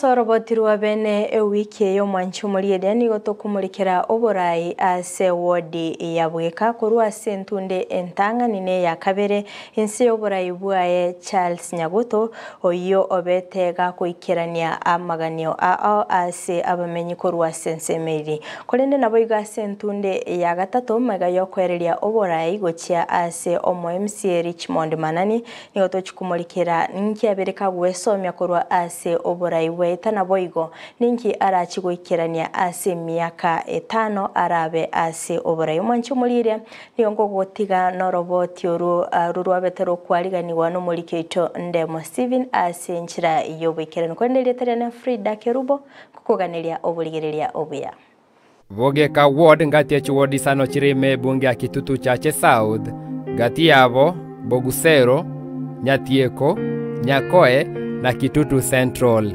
Oropoti rwa Beene ewiki y'omwanchi omuriede nigo tokumurikira oborai ase Eward ya Bogeka korwa ase entunde entanganine ya kabere ensi y'oborai bwaye Charles Nyagoto oyo obetega kuikerania amaganio ao ase abamenyi korwa ase ensemeri kolende nabo iga ase entunde ya gatatu mega yokwereria oborai gochia ase omo MCA Richmond Manani nigo tochikumurikira nkiabereka gwesomya korwa ase oborai tana boigo ninki arachi goikerania ase miaka 5 arabe ase oborai omwanchi omurire nigo gotiga n'Oropoti rurwa betero kwariganiwa no muri keito ndemo Steven ase nchira yobekerano kwenderia terena Frida Kerubo kukoganiria oburigereria obuya Bogeka ward ngati ya ward sano chirime bunge ya Kitutu Chache South ngati yabo Bogusero Nyatieko Nyakoe na Kitutu Central.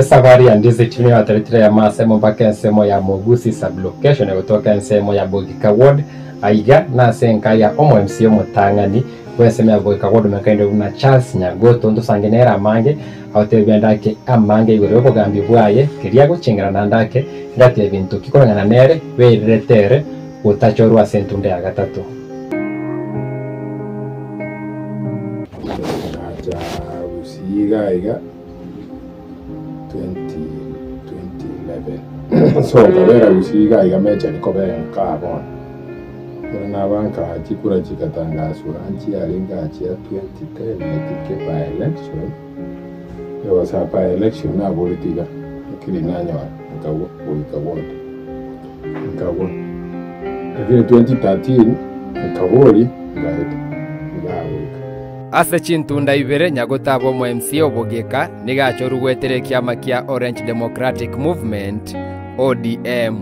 Safari ya Ndizi chini ya teritria ya masemo mpaka nsemo ya Gusii sublocation kutoka nsemo ya Bogeka ward aiga na senka ya omo MCA mutangani weseme ya Bogeka ward mekainde una Charles Nyagoto ndusangenera mange awtebyandake amange igoro bogambi bwaye kiria gucingirana ndake ndati ebintu kikorangana nere weretere utachorwa sentunde ya gatatu aja aiga 2011 so kabera Gusii aiga mecha nikobera nkabona era nabanka chikura chikatangaswa anchi alinga achia 2010 netike by election was a by election na politika kile nanywa nkawo lakini 2013 nkawoli ngaita ase chintunda ibere Nyagotabo mo MCA Bogeka nigachoru gwetere kiama kia Orange Democratic Movement ODM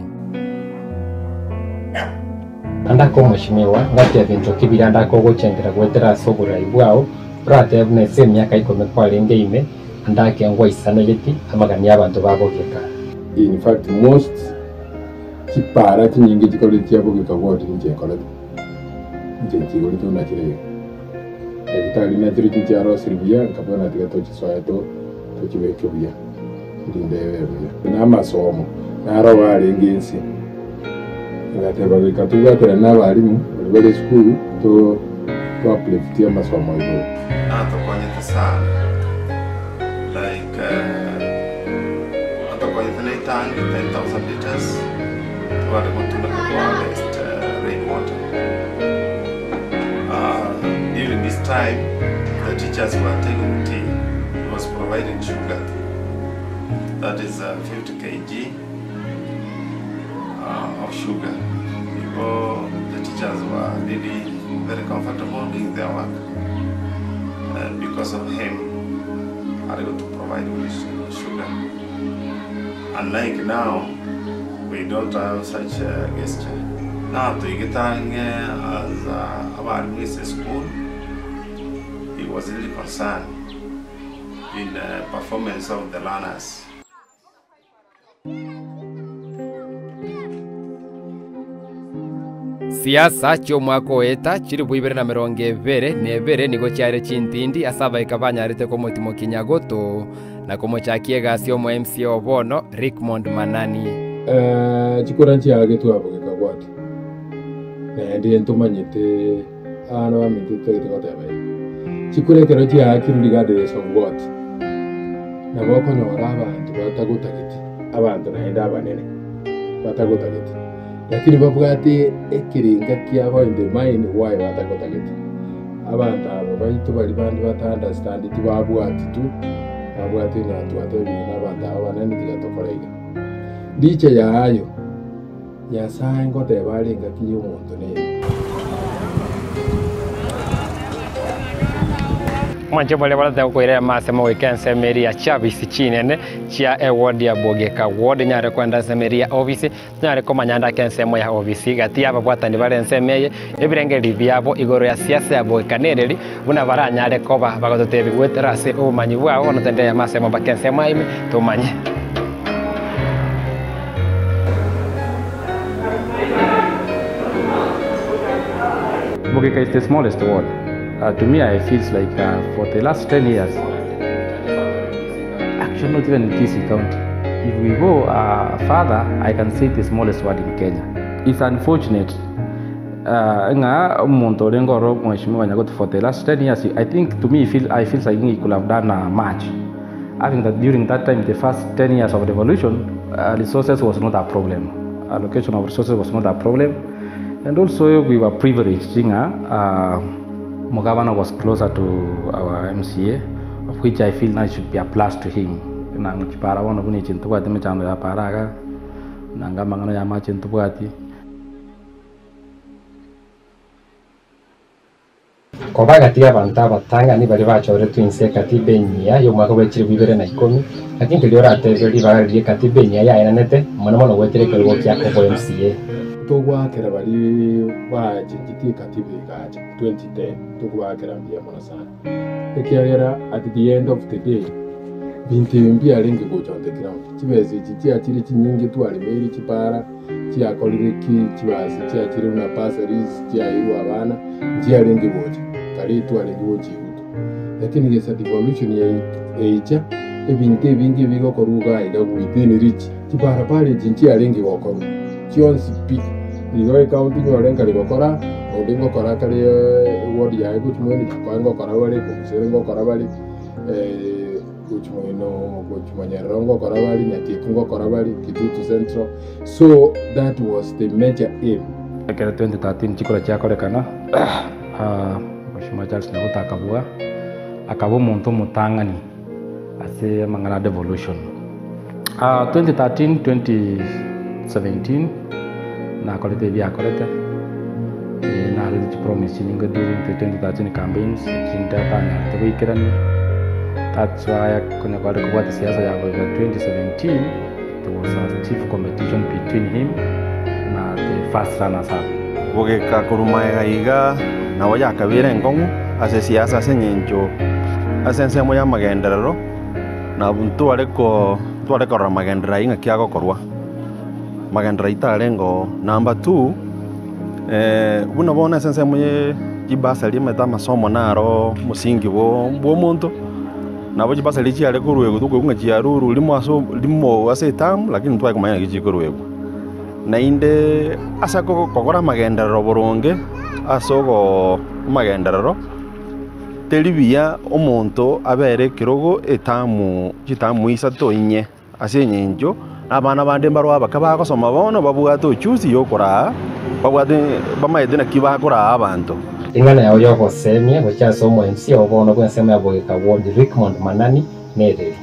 andako mushimiwa ngati ebintu kibira andako gochengera gwetera sobura ibwao prate bnese myaka 10 kwalenge ime andake ngwa isana yeti amagani abantu babogeka. In fact most kipara kinyingi kikoleti Bogeka ward nje koleti nje koleti unachire ekitali na tiri kincharo Silvia kabona tikatochi swato tukibeke bya ndindewe na masomo naro balengensi ngate Bogeka tugatera n'abarimu bari school to upliftia masomo yo atokonyete sana like atokonyete tank 10,000 liters wale mtuna kwa harvest rainwater. During this time, the teachers were taking tea. It was providing sugar. That is 50 kg of sugar. People, the teachers were really very comfortable doing their work. And because of him, I able to provide with sugar. Unlike now, we don't have such a gesture. Now, to get as our Mrs. school, he was really concerned in the performance of the learners. Siasa chio mwako eta chiri buibere na meronge vere nevere nigo chiare chintindi asaba ikabanyarite ko mutimo Kinyagoto na komo chakiega sio mo MCA Obono Richmond Manani chikoranchi yage tu Bogeka ward na ndi entumanyite ana bamite tegotebe chikurekero chia kirurigade so ward na boko nyora abantu batagutagiti abantu naenda abanene batagutagiti lakini babwate ekiringa kiabo in the mind why batagutagiti abantu abo bayitu bali bandi batandstand tibabwati tu babwate na tuatebi n'abantu abo banene tigatokorega ndiche yayo Nyasaye ngote balinga kiyo muntu ne Manje bole bala kuirera masemo wekense meria chabisi chinene chia Eward ya Bogeka ward nyare kwenda semeria office nyare komanyanda kensemo ya office gati aba bwatani bale nsemeye ebirengeri byabo igoro ya siasa ya Bogeka nereri buna baranyare koba bagototebi weterase umanyi bwao no tende ya masemo bakensemo ime tumanye Bogeka is the smallest ward. To me, I feel like for the last 10 years, actually not even in Kisii County. If we go further, I can say the smallest ward in Kenya. It's unfortunate. For the last 10 years, I think to me, I feel like he could have done much. I think that during that time, the first 10 years of revolution, resources was not a problem. Allocation of resources was not a problem. And also we were privileged. Governor was closer to our MCA, of which I feel now should be a plus to him. Koba gati abantu abatangani bari bacoretwe inse kati Beene yo mwaka wa 2010 lakini kiliora atezeri bari kati Beene yayanete mwana weterekerwa kya ko MCA tugwakera bari bajigiti kati Bogeka 2010 tugwakera mbia mona sana ekiagera at the end of the day bintu mbia lingi go on the ground kibezi kitia kiri kinyingi twali meri kipara kia koliriki kibazi kia kiri una passeries kia iru abana kia lingi boje kali twali boje huto lakini gesa devolution ya echa ebintu bingi bigo koruga ida within reach kipara pale jintia lingi gokoru kionsi pi igo county nyorenga ligokora odingo kora kali ward ya guchumweni kwango kora bali kuserengo kora bali Kuchmanyarongo Korabali, Natikungo Korabali, Kitutu Central. So that was the major aim. In 2013, Chikora Chakorekana, Mashima Charles Nahuta Akabua, Akabu Monto Mutangani, as a Mangala devolution. 2013, 2017, Nakolete Viakolete, Narity promising during the 2013 campaigns, Chintapana, the weekend. That's why when I got to 2017, there was a stiff competition between him and the first runners up. Bogeka kurumaiga iga na waya kabire ngongu ase siasa senyenjo asense moya magenderero na buntu aleko ramagendera inga kiago korwa magendera italengo number 2 buna bona sense moye jibasa limeta masomo naro musingi bo muntu nabo jibasa lichi ale kurwego tukunga chiaruru limo ase tam lakini twa kumanya kichi kurwego na inde asako kokora magenderero boronge asogo magenderero telibia omonto abere kirogo etamu chitamu isato inye ase nyenjo abana bande mbarwa bakaba gosoma bono babwato chusi yokora babwate bamaide na kibakora abantu ingana ya oyo gosemye gochasomo MC obono kwensema ya Bogeka Ward Rickmond Manani nere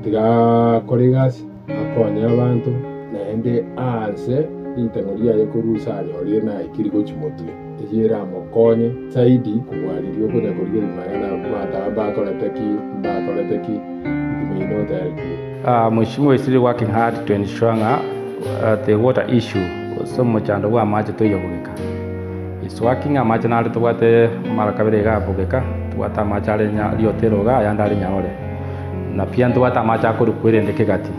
tiga kolegas akonya abantu naende anse itengoria yo kurusanya ori na ikirigo chimotu ejera mokonye saidi kuwalirio kunya kuria magana mata bakoleteki dimino therapy. Mheshimiwa is still working hard to ensure the water issue so much and wa maji to Bogeka. Is working a maji na to wate marakabere ga Bogeka to wata maji ale nya liotero ga yandali nyaore. Na pia to wata maji akuru kwere ndeke gati.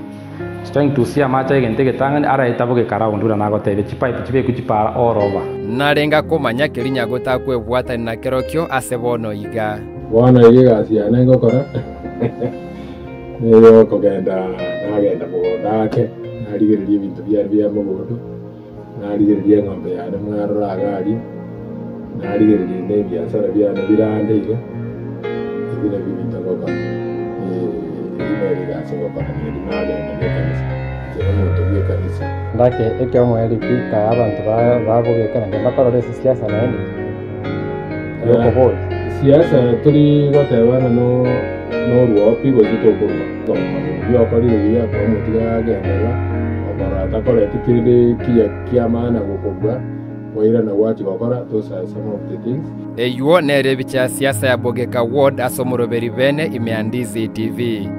Trying to see a maji gente getanga ara Bogeka ra undura na gote chipa kuchipa all over. Narenga komanya kirinya gota kwebwata na kerokyo asebono iga. Wana iga sia nengo kora. Neyo kogenda nagenda mugondake narigiririe bintu bya mugundu narigiririe ng'ombe ya mwarora agari narigiririe ne biashara bya birande iga ibina bibita goka iberiga singo kana ni nagenda kanisa muntu bya kanisa ndake eke omweli pika abantu Bogeka na bakorore siasa na endi yoko boy siasa turi gotebana no ruopi gozitokorwa byokorire kwa mutiga agendera okorata korete kiri kia maana gukobwa waira na wachi gokora those are some of the things. Eyuo nere bicha siasa ya Bogeka Ward asomoroberi Beene imeandizi TV.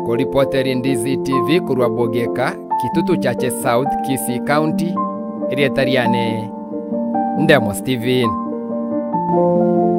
Oropoti Ndizi TV kurwa Bogeka Kitutu chache South Kisii County Rietariane Ndemo Steven. Bogeka.